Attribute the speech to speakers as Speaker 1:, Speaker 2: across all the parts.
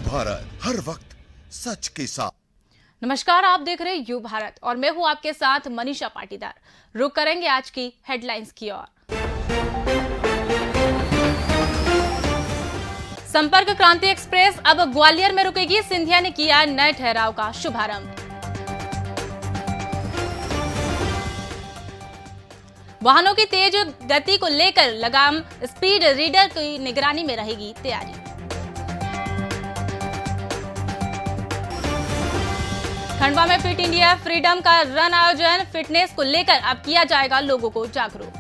Speaker 1: भारत, हर वक्त सच के साथ।
Speaker 2: नमस्कार, आप देख रहे हैं यू भारत और मैं हूं आपके साथ मनीषा पाटीदार। रुक करेंगे आज की हेडलाइंस की ओर। संपर्क क्रांति एक्सप्रेस अब ग्वालियर में रुकेगी। सिंधिया ने किया नए ठहराव का शुभारंभ। वाहनों की तेज गति को लेकर लगाम स्पीड रीडर की निगरानी में रहेगी तैयारी। खंडवा में फिट इंडिया फ्रीडम का रन आयोजन। फिटनेस को लेकर अब किया जाएगा लोगों को जागरूक।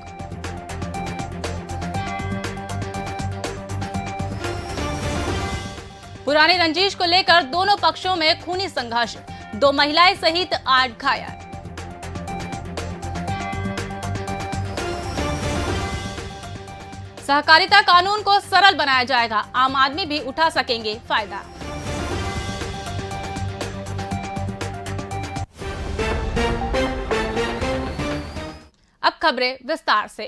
Speaker 2: पुरानी रंजिश को लेकर दोनों पक्षों में खूनी संघर्ष। 2 महिलाएं सहित 8 घायल। सहकारिता कानून को सरल बनाया जाएगा। आम आदमी भी उठा सकेंगे फायदा। अब खबरें विस्तार से।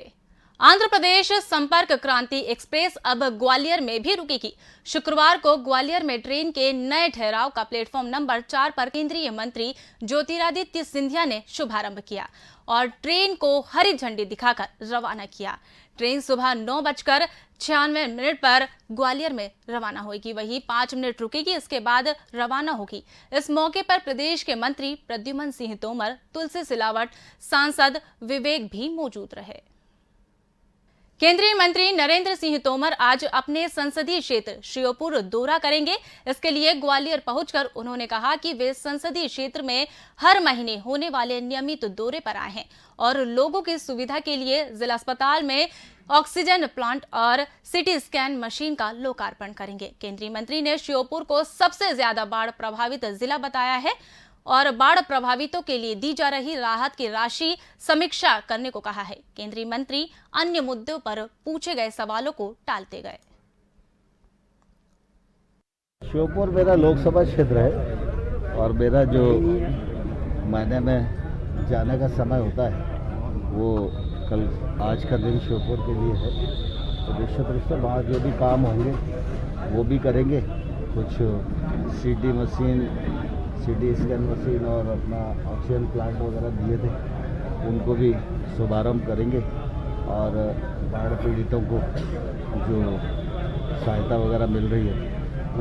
Speaker 2: आंध्र प्रदेश संपर्क क्रांति एक्सप्रेस अब ग्वालियर में भी रुकेगी। शुक्रवार को ग्वालियर में ट्रेन के नए ठहराव का प्लेटफॉर्म नंबर 4 पर केंद्रीय मंत्री ज्योतिरादित्य सिंधिया ने शुभारंभ किया और ट्रेन को हरी झंडी दिखाकर रवाना किया। ट्रेन सुबह 9:96 पर ग्वालियर में रवाना होगी, वहीं 5 मिनट रुकेगी, इसके बाद रवाना होगी। इस मौके पर प्रदेश के मंत्री प्रद्युम्न सिंह तोमर, तुलसी सिलावट, सांसद विवेक भी मौजूद रहे। केंद्रीय मंत्री नरेंद्र सिंह तोमर आज अपने संसदीय क्षेत्र श्योपुर दौरा करेंगे। इसके लिए ग्वालियर पहुंचकर उन्होंने कहा कि वे संसदीय क्षेत्र में हर महीने होने वाले नियमित दौरे पर आए हैं और लोगों की सुविधा के लिए जिला अस्पताल में ऑक्सीजन प्लांट और सिटी स्कैन मशीन का लोकार्पण करेंगे। केंद्रीय मंत्री ने श्योपुर को सबसे ज्यादा बाढ़ प्रभावित जिला बताया है और बाढ़ प्रभावितों के लिए दी जा रही राहत की राशि समीक्षा करने को कहा है। केंद्रीय मंत्री अन्य मुद्दों पर पूछे गए सवालों को टालते गए।
Speaker 3: श्योपुर मेरा लोकसभा क्षेत्र है और मेरा जो महीने में जाने का समय होता है वो आज का दिन श्योपुर के लिए है। तो निश्चित रूप से वहाँ जो भी काम होंगे वो भी करेंगे। कुछ CT machine, CT scan machine और अपना ऑक्सीजन प्लांट वगैरह दिए थे, उनको भी शुभारंभ करेंगे और बाढ़ पीड़ितों को जो सहायता वगैरह मिल रही है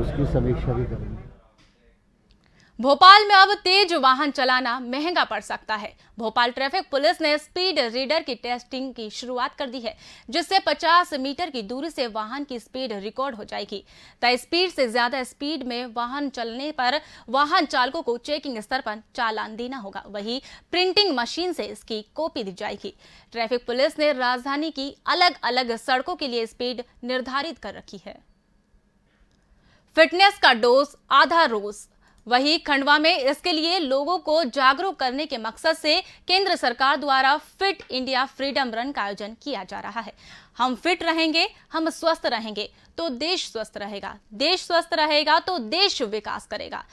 Speaker 3: उसकी समीक्षा भी करेंगे।
Speaker 2: भोपाल में अब तेज वाहन चलाना महंगा पड़ सकता है। भोपाल ट्रैफिक पुलिस ने स्पीड रीडर की टेस्टिंग की शुरुआत कर दी है, जिससे 50 मीटर की दूरी से वाहन की स्पीड रिकॉर्ड हो जाएगी। तय स्पीड से ज्यादा स्पीड में वाहन चलने पर वाहन चालकों को चेकिंग स्तर पर चालान देना होगा, वहीं प्रिंटिंग मशीन से इसकी कॉपी दी जाएगी। ट्रैफिक पुलिस ने राजधानी की अलग अलग सड़कों के लिए स्पीड निर्धारित कर रखी है। फिटनेस का डोज आधा रोज। वहीं खंडवा में इसके लिए लोगों को जागरूक करने के मकसद से केंद्र सरकार द्वारा फिट इंडिया फ्रीडम रन का आयोजन किया जा रहा है। हम फिट रहेंगे, हम स्वस्थ रहेंगे तो देश स्वस्थ रहेगा, देश स्वस्थ रहेगा तो देश विकास करेगा।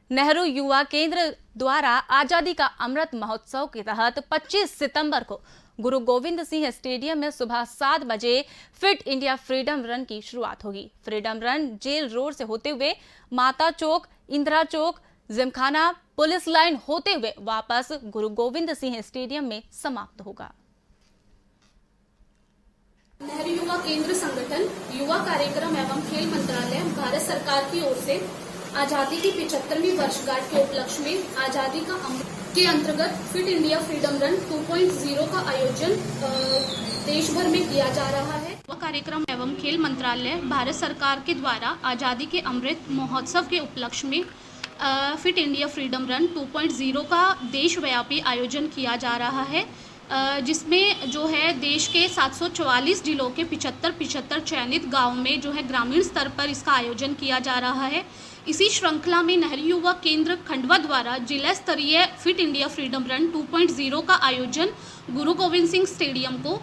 Speaker 2: नेहरू युवा केंद्र द्वारा आजादी का अमृत महोत्सव के तहत 25 सितंबर को गुरु गोविंद सिंह स्टेडियम में सुबह 7 बजे फिट इंडिया फ्रीडम रन की शुरुआत होगी। फ्रीडम रन जेल रोड से होते हुए माता चौक, इंदिरा चौक, जिमखाना, पुलिस लाइन होते हुए वापस गुरु गोविंद सिंह स्टेडियम में समाप्त होगा।
Speaker 4: नेहरू युवा केंद्र संगठन, युवा कार्यक्रम एवं खेल मंत्रालय, भारत सरकार की ओर से आजादी की 75वीं वर्षगांठ के उपलक्ष्य में आजादी का अमृत के अंतर्गत फिट इंडिया फ्रीडम रन 2.0 का आयोजन देश भर में किया जा रहा है। युवा कार्यक्रम एवं खेल मंत्रालय, भारत सरकार के द्वारा आजादी के अमृत महोत्सव के उपलक्ष्य में फिट इंडिया फ्रीडम रन 2.0 का देशव्यापी आयोजन किया जा रहा है, जिसमें जो है देश के 744 जिलों के 75 चयनित गाँव में जो है ग्रामीण स्तर पर इसका आयोजन किया जा रहा है। इसी श्रृंखला में नेहरू युवा केंद्र खंडवा द्वारा जिला स्तरीय फिट इंडिया फ्रीडम रन 2.0 का आयोजन गुरु गोविंद सिंह स्टेडियम को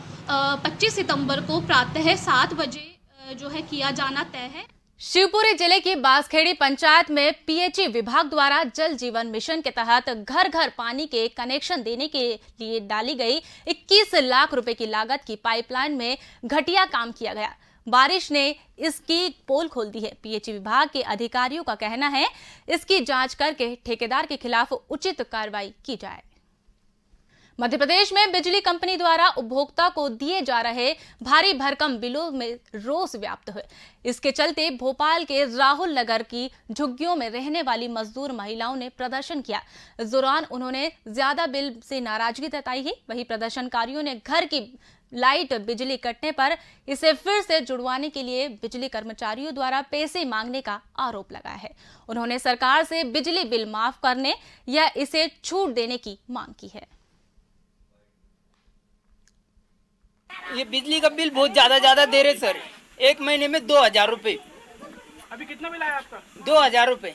Speaker 4: 25 सितंबर को प्रातः 7 बजे जो है किया जाना तय है।
Speaker 2: शिवपुरी जिले की बांसखेड़ी पंचायत में पीएचई विभाग द्वारा जल जीवन मिशन के तहत घर घर पानी के कनेक्शन देने के लिए डाली गई 21 लाख रुपए की लागत की पाइपलाइन में घटिया काम किया गया। बारिश ने इसकी पोल खोल दी है। पीएचई विभाग के अधिकारियों का कहना है इसकी जांच करके ठेकेदार के खिलाफ उचित कार्रवाई की जाए। मध्य प्रदेश में बिजली कंपनी द्वारा उपभोक्ता को दिए जा रहे भारी भरकम बिलों में रोष व्याप्त हुए। इसके चलते भोपाल के राहुल नगर की झुग्गियों में रहने वाली मजदूर महिलाओं ने प्रदर्शन किया। इस दौरान उन्होंने ज्यादा बिल से नाराजगी जताई है। वहीं प्रदर्शनकारियों ने घर की लाइट बिजली कटने पर इसे फिर से जुड़वाने के लिए बिजली कर्मचारियों द्वारा पैसे मांगने का आरोप लगाया है। उन्होंने सरकार से बिजली बिल माफ करने या इसे छूट देने की मांग की है।
Speaker 5: ये बिजली का बिल बहुत ज्यादा दे रहे सर। एक महीने में 2000 रुपए।
Speaker 6: अभी कितना मिला है आपका?
Speaker 5: 2000 रुपए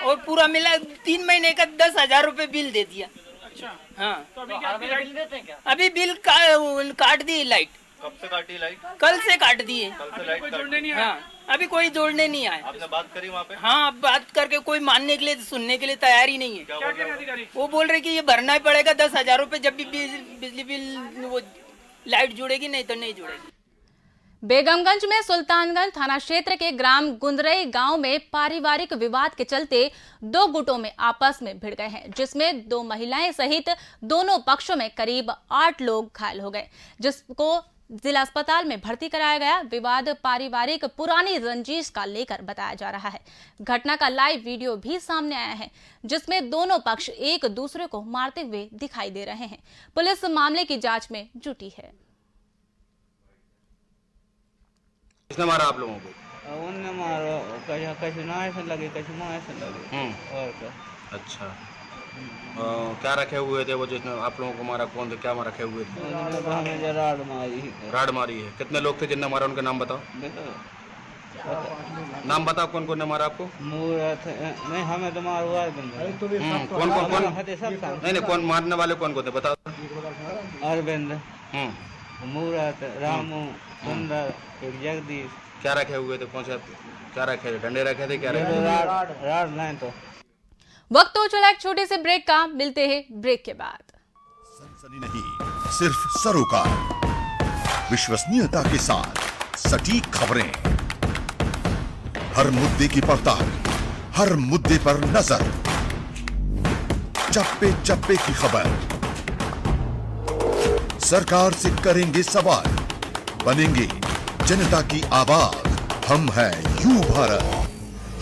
Speaker 5: और पूरा मिला 3 महीने का 10,000 रुपए बिल दे दिया।
Speaker 6: अच्छा
Speaker 5: हाँ
Speaker 6: तो अभी क्या बिल देते हैं क्या?
Speaker 5: अभी बिल काट दी लाइट।
Speaker 7: कब से काटी लाइट?
Speaker 5: कल से काट दिए।
Speaker 6: अभी कोई जोड़ने नहीं आया?
Speaker 5: हाँ अभी कोई जोड़ने नहीं आया।
Speaker 7: आपने बात करी वहाँ पे?
Speaker 5: हाँ अब बात करके कोई मानने के लिए सुनने के लिए तैयार ही नहीं है।
Speaker 6: क्या कह रहे हैं अधिकारी?
Speaker 5: वो बोल रहे कि ये भरना ही पड़ेगा 10,000 रुपए जब भी बिजली बिल वो लाइट जुड़ेगी, नहीं तो नहीं जुड़ेगी।
Speaker 2: बेगमगंज में सुल्तानगंज थाना क्षेत्र के ग्राम गुंदरई गांव में पारिवारिक विवाद के चलते 2 गुटों में आपस में भिड़ गए हैं, जिसमें 2 महिलाएं सहित दोनों पक्षों में करीब 8 लोग घायल हो गए, जिसको जिला अस्पताल में भर्ती कराया गया। विवाद पारिवारिक पुरानी रंजिश का लेकर बताया जा रहा है। घटना का लाइव वीडियो भी सामने आया है, जिसमें दोनों पक्ष एक दूसरे को मारते हुए दिखाई दे रहे हैं। पुलिस मामले की जांच में जुटी है।
Speaker 7: किसने मारा आप लोगों को?
Speaker 8: उनने मारो कैसे ना ऐसे लगे कैसे मुँह ऐसे लगे और क्या।
Speaker 7: अच्छा क्या रखे हुए थे वो जिसने आप लोगों को मारा? कौन थे? क्या रखे हुए थे?
Speaker 8: उन्होंने तो हमें जो राड मारी
Speaker 7: राड मारी है। कितने लोग थे जिनने मारा? उनके नाम बताओ। नाम बताओ कौन कौन ने मारा आपको?
Speaker 8: मूरत नहीं हमें तो मार हुआ है
Speaker 7: कौन नहीं कौन मारने वाले कौन कौन थे बताओ।
Speaker 8: अरविंद मूरत रामू सुंदर एक जगदीश।
Speaker 7: क्या रखे हुए थे? कौन सा क्या रखे थे? डंडे रखे थे? क्या रखे?
Speaker 8: राड नहीं तो।
Speaker 2: वक्त हो चला एक छोटे से ब्रेक का, मिलते हैं ब्रेक के बाद।
Speaker 1: सनसनी नहीं, सिर्फ सरोकार, विश्वसनीयता के साथ सटीक खबरें, हर मुद्दे की पड़ताल, हर मुद्दे पर नजर, चप्पे चप्पे की खबर, सरकार से करेंगे सवाल, बनेंगे जनता की आवाज। हम हैं यू भारत,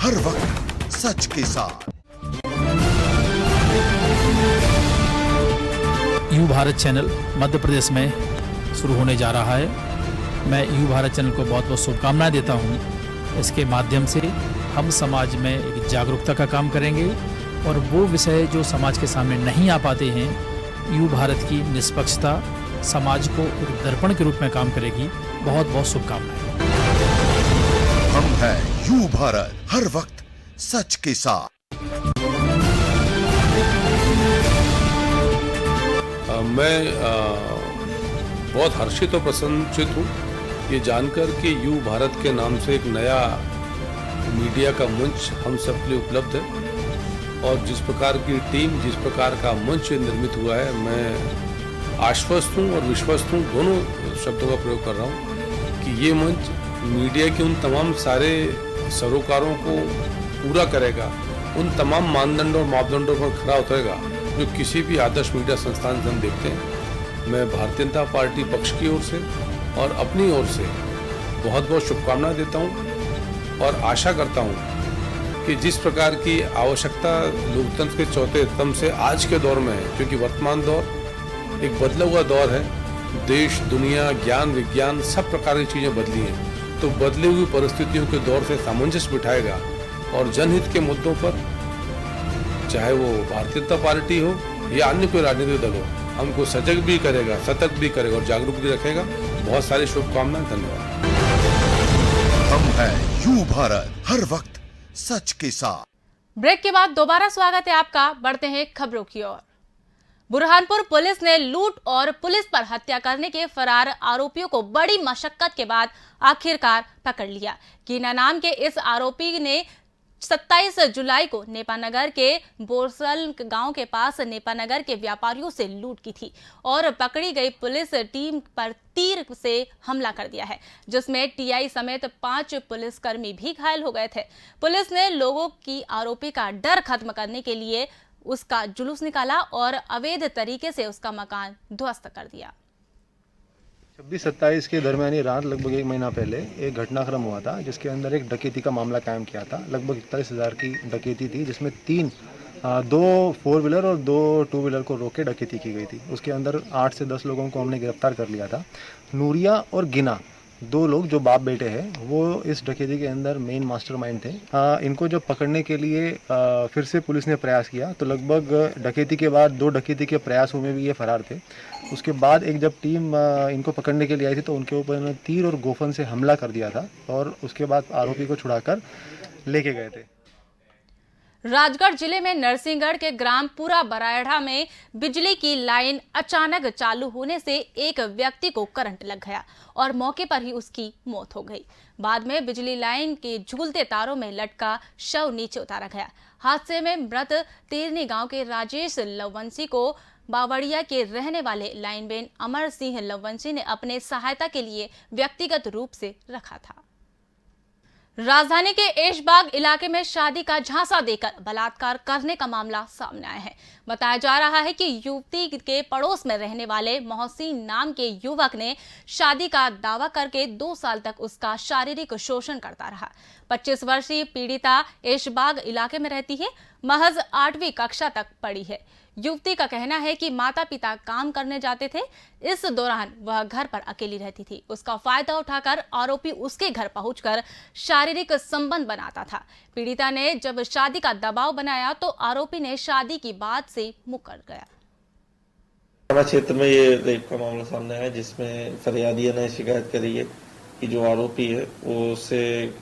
Speaker 1: हर वक्त सच के साथ।
Speaker 9: यू भारत चैनल मध्य प्रदेश में शुरू होने जा रहा है। मैं यू भारत चैनल को बहुत बहुत शुभकामनाएं देता हूं। इसके माध्यम से हम समाज में एक जागरूकता का काम करेंगे और वो विषय जो समाज के सामने नहीं आ पाते हैं, यू भारत की निष्पक्षता समाज को एक दर्पण के रूप में काम करेगी। बहुत बहुत शुभकामनाएं।
Speaker 1: हम हैं यू भारत, हर वक्त सच के साथ।
Speaker 10: मैं बहुत हर्षित और प्रसन्नचित हूँ ये जानकर कि यू भारत के नाम से एक नया मीडिया का मंच हम सब के लिए उपलब्ध है और जिस प्रकार की टीम, जिस प्रकार का मंच निर्मित हुआ है, मैं आश्वस्त हूँ और विश्वस्त हूँ, दोनों शब्दों का प्रयोग कर रहा हूँ कि ये मंच मीडिया के उन तमाम सारे सरोकारों को पूरा करेगा, उन तमाम मानदंडों और मापदंडों पर खरा उतरेगा जो किसी भी आदर्श मीडिया संस्थान से हम देखते हैं। मैं भारतीय जनता पार्टी पक्ष की ओर से और अपनी ओर से बहुत बहुत शुभकामनाएं देता हूं और आशा करता हूं कि जिस प्रकार की आवश्यकता लोकतंत्र के चौथे स्तंभ से आज के दौर में है, क्योंकि वर्तमान दौर एक बदला हुआ दौर है, देश दुनिया ज्ञान विज्ञान सब प्रकार की चीज़ें बदली हैं, तो बदली हुई परिस्थितियों के दौर से सामंजस्य बिठाएगा और जनहित के मुद्दों पर, चाहे वो भारतीय जनता पार्टी हो या अन्य कोई राजनीतिक दल हो, हमको सजग भी करेगा, सतर्क भी करेगा और जागरूक भी रखेगा। बहुत सारी शुभकामनाएं, धन्यवाद।
Speaker 1: हम हैं यू भारत, हर वक्त सच के साथ।
Speaker 2: ब्रेक के बाद दोबारा स्वागत है आपका। बढ़ते हैं खबरों की ओर। बुरहानपुर पुलिस ने लूट और पुलिस पर हत्या करने के फरार आरोपियों को बड़ी मशक्कत के बाद आखिरकार पकड़ लिया। कीना नाम के इस आरोपी ने 27 जुलाई को नेपानगर के बोरसल गांव के पास नेपानगर के व्यापारियों से लूट की थी और पकड़ी गई पुलिस टीम पर तीर से हमला कर दिया है, जिसमें टीआई समेत 5 पुलिसकर्मी भी घायल हो गए थे। पुलिस ने लोगों की आरोपी का डर खत्म करने के लिए उसका जुलूस निकाला और अवैध तरीके से उसका मकान ध्वस्त कर दिया।
Speaker 11: 26-27 के दरमियानी रात लगभग 1 महीना पहले एक घटनाक्रम हुआ था, जिसके अंदर एक डकैती का मामला कायम किया था। लगभग 41,000 की डकैती थी, जिसमें 2 4 व्हीलर और 2 2 व्हीलर को रोक के डकैती की गई थी। उसके अंदर 8 से 10 लोगों को हमने गिरफ्तार कर लिया था। नूरिया और गिना 2 लोग जो बाप बेटे हैं, वो इस डकैती के अंदर मेन मास्टरमाइंड थे। इनको जब पकड़ने के लिए फिर से पुलिस ने प्रयास किया तो लगभग डकैती के बाद 2 डकैती के प्रयासों में भी ये फरार थे। उसके बाद एक जब टीम इनको पकड़ने के लिए आई थी तो उनके ऊपर इन्होंने तीर और गोफन से हमला कर दिया था और उसके बाद आरोपी को छुड़ाकर लेके गए थे।
Speaker 2: राजगढ़ जिले में नरसिंहगढ़ के ग्राम पूरा बराड़ा में बिजली की लाइन अचानक चालू होने से एक व्यक्ति को करंट लग गया और मौके पर ही उसकी मौत हो गई। बाद में बिजली लाइन के झूलते तारों में लटका शव नीचे उतारा गया। हादसे में मृत तेरनी गांव के राजेश लवंसी को बावड़िया के रहने वाले लाइनमैन अमर सिंह लवंसी ने अपने सहायता के लिए व्यक्तिगत रूप से रखा था। राजधानी के ऐशबाग इलाके में शादी का झांसा देकर बलात्कार करने का मामला सामने आया है। बताया जा रहा है कि युवती के पड़ोस में रहने वाले मोहसिन नाम के युवक ने शादी का दावा करके 2 साल तक उसका शारीरिक शोषण करता रहा। 25 वर्षीय पीड़िता ऐशबाग इलाके में रहती है, महज 8वीं कक्षा तक पढ़ी है। युवती का कहना है कि माता पिता काम करने जाते थे, इस दौरान वह घर पर अकेली रहती थी। उसका फायदा उठाकर आरोपी उसके घर पहुंचकर शारीरिक संबंध बनाता था। पीड़िता ने जब शादी का दबाव बनाया तो आरोपी ने शादी की बात से मुकर गया।
Speaker 12: थाना क्षेत्र में ये रेप का मामला सामने आया, जिसमें फरियादिया ने शिकायत करी है कि जो आरोपी है वो उससे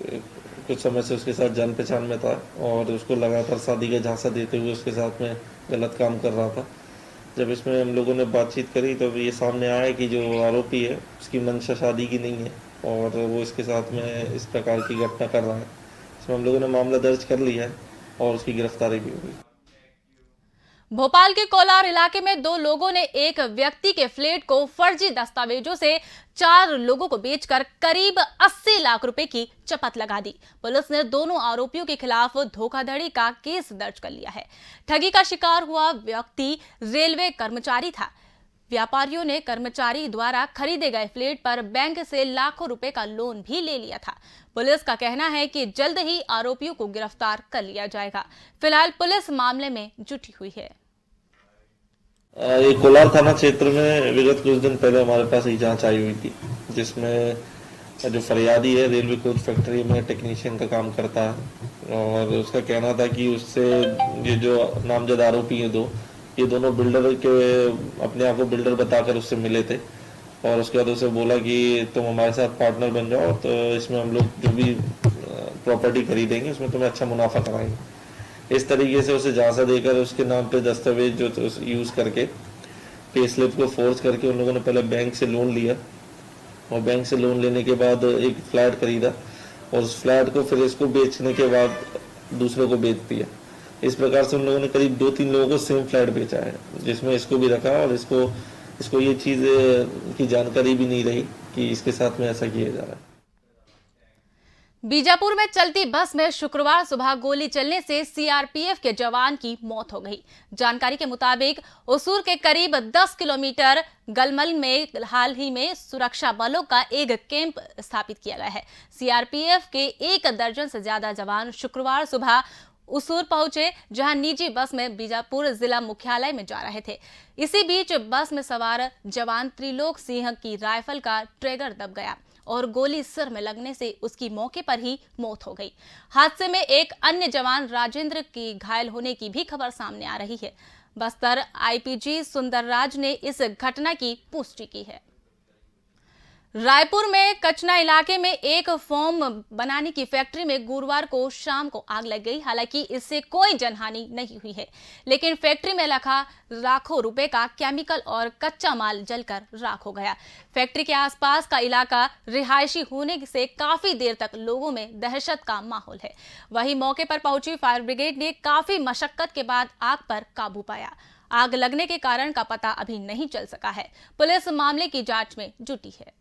Speaker 12: कुछ समय से उसके साथ जान पहचान में था और उसको लगातार शादी का झांसा देते हुए उसके साथ में गलत काम कर रहा था। जब इसमें हम लोगों ने बातचीत करी तो ये सामने आया कि जो आरोपी है उसकी मंशा शादी की नहीं है और वो इसके साथ में इस प्रकार की घटना कर रहा है। इसमें हम लोगों ने मामला दर्ज कर लिया है और उसकी गिरफ्तारी भी हुई।
Speaker 2: भोपाल के कोलार इलाके में 2 लोगों ने एक व्यक्ति के फ्लैट को फर्जी दस्तावेजों से 4 लोगों को बेचकर करीब 80 लाख रुपए की चपत लगा दी। पुलिस ने दोनों आरोपियों के खिलाफ धोखाधड़ी का केस दर्ज कर लिया है। ठगी का शिकार हुआ व्यक्ति रेलवे कर्मचारी था। व्यापारियों ने कर्मचारी द्वारा खरीदे गए फ्लैट पर बैंक से लाखों रुपए का लोन भी ले लिया था। पुलिस का कहना है कि जल्द ही आरोपियों को गिरफ्तार कर लिया जाएगा। फिलहाल पुलिस मामले में जुटी हुई है।
Speaker 12: ये कोलार थाना क्षेत्र में विगत कुछ दिन पहले हमारे पास एक जांच आई हुई थी, जिसमें जो फरियादी है रेलवे कोच फैक्ट्री में टेक्नीशियन का काम करता है और उसका कहना था कि उससे ये जो नामजद आरोपी है ये दोनों बिल्डर के अपने आप को बिल्डर बताकर उससे मिले थे और उसके बाद उसे बोला कि तुम हमारे साथ पार्टनर बन जाओ तो इसमें हम लोग जो भी प्रॉपर्टी खरीदेंगे उसमें तुम्हें अच्छा मुनाफा कराएंगे। इस तरीके से उसे झांसा देकर उसके नाम पे दस्तावेज जो यूज करके पे स्लिप को फोर्स करके उन लोगों ने पहले बैंक से लोन लिया और बैंक से लोन लेने के बाद एक फ्लैट खरीदा और उस फ्लैट को फिर इसको बेचने के बाद दूसरों को बेच दिया। इस प्रकार से उन लोगों ने करीब 2-3 लोगों को सेम फ्लैट बेचा है, जिसमें इसको भी रखा और इसको ये चीज की जानकारी भी नहीं रही कि इसके साथ में ऐसा किया जा रहा है।
Speaker 2: बीजापुर में चलती बस में शुक्रवार सुबह गोली चलने से सीआरपीएफ के जवान की मौत हो गई। जानकारी के मुताबिक उसूर के करीब 10 किलोमीटर गलमल में हाल ही में सुरक्षा बलों का एक कैंप स्थापित किया गया है। सीआरपीएफ के 1 दर्जन से ज्यादा जवान शुक्रवार सुबह उसूर पहुंचे, जहां निजी बस में बीजापुर जिला मुख्यालय में जा रहे थे। इसी बीच बस में सवार जवान त्रिलोक सिंह की राइफल का ट्रिगर दब गया और गोली सिर में लगने से उसकी मौके पर ही मौत हो गई। हादसे में एक अन्य जवान राजेंद्र की घायल होने की भी खबर सामने आ रही है। बस्तर आईपीजी सुंदरराज ने इस घटना की पुष्टि की है। रायपुर में कचना इलाके में एक फोम बनाने की फैक्ट्री में गुरुवार को शाम को आग लग गई। हालांकि इससे कोई जनहानि नहीं हुई है, लेकिन फैक्ट्री में रखा लाखों रुपए का केमिकल और कच्चा माल जलकर राख हो गया। फैक्ट्री के आसपास का इलाका रिहायशी होने से काफी देर तक लोगों में दहशत का माहौल है। वहीं मौके पर पहुंची फायर ब्रिगेड ने काफी मशक्कत के बाद आग पर काबू पाया। आग लगने के कारण का पता अभी नहीं चल सका है। पुलिस मामले की जांच में जुटी है।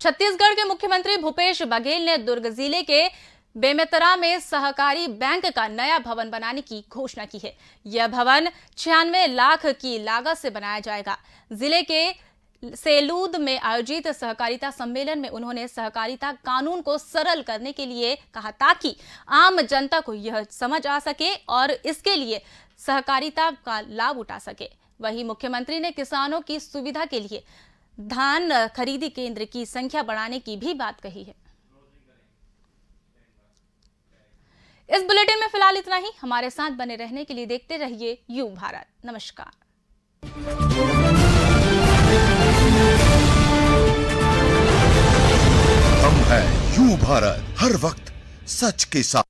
Speaker 2: छत्तीसगढ़ के मुख्यमंत्री भूपेश बघेल ने दुर्ग जिले के बेमेतरा में सहकारी बैंक का नया भवन बनाने की घोषणा की है। यह भवन 96 लाख की लागत से बनाया जाएगा। जिले के सेलूद में आयोजित सहकारिता सम्मेलन में उन्होंने सहकारिता कानून को सरल करने के लिए कहा, ताकि आम जनता को यह समझ आ सके और इसके लिए सहकारिता का लाभ उठा सके। वहीं मुख्यमंत्री ने किसानों की सुविधा के लिए धान खरीदी केंद्र की संख्या बढ़ाने की भी बात कही है। इस बुलेटिन में फिलहाल इतना ही। हमारे साथ बने रहने के लिए देखते रहिए युग भारत। नमस्कार।
Speaker 1: हम हैं युग भारत, हर वक्त सच के साथ।